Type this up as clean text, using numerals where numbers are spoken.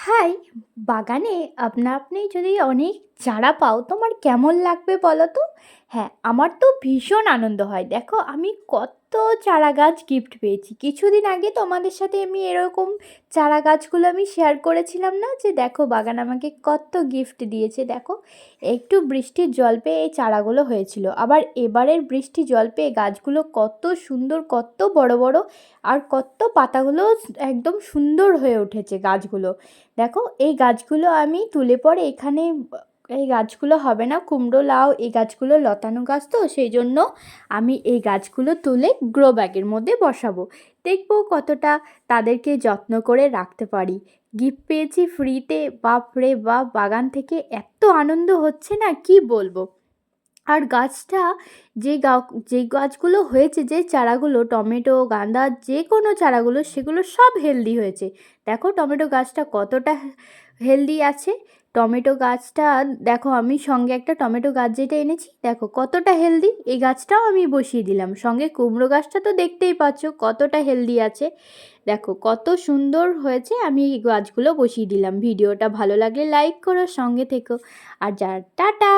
High! বাগানে আপনা আপনি যদি অনেক চারা পাও তোমার কেমন লাগবে বলো তো? হ্যাঁ, আমার তো ভীষণ আনন্দ হয়। দেখো আমি কত চারা গাছ গিফট পেয়েছি। কিছুদিন আগে তোমাদের সাথে আমি এরকম চারা গাছগুলো আমি শেয়ার করেছিলাম না? যে দেখো বাগান আমাকে কত গিফট দিয়েছে দেখো। একটু বৃষ্টির জল পেয়ে এই চারাগুলো হয়েছিল। আবার এবারের বৃষ্টি জল পেয়ে গাছগুলো কত সুন্দর, কত বড় বড় আর কত পাতাগুলো একদম সুন্দর হয়ে উঠেছে গাছগুলো। দেখো এই গাছগুলো আমি তুলে পরে এখানে এই গাছগুলো হবে না কুমড়ো লাউ এই গাছগুলো লতানো গাছ তো সেই জন্য আমি এই গাছগুলো তুলে গ্রো ব্যাগের মধ্যে বসাবো। দেখবো কতটা তাদেরকে যত্ন করে রাখতে পারি। গিফট পেয়েছি ফ্রিতে, বাপ রে বাপ! বাগান থেকে এত আনন্দ হচ্ছে না কি বলবো। আর গাছটা যে গাছগুলো হয়েছে, যে চারাগুলো টমেটো, গাঁদা যে কোনো চারাগুলো সেগুলো সব হেলদি হয়েছে। দেখো টমেটো গাছটা কতটা হেলদি আছে। টমেটো গাছটা দেখো, আমি সঙ্গে একটা টমেটো গাছ যেটা এনেছি দেখো কতটা হেলদি। এই গাছটাও আমি বসিয়ে দিলাম। সঙ্গে কুমড়ো গাছটা তো দেখতেই পাচ্ছ কতটা হেলদি আছে। দেখো কত সুন্দর হয়েছে। আমি এই গাছগুলো বসিয়ে দিলাম। ভিডিওটা ভালো লাগলে লাইক করো, সঙ্গে থেকো। আর টাটা।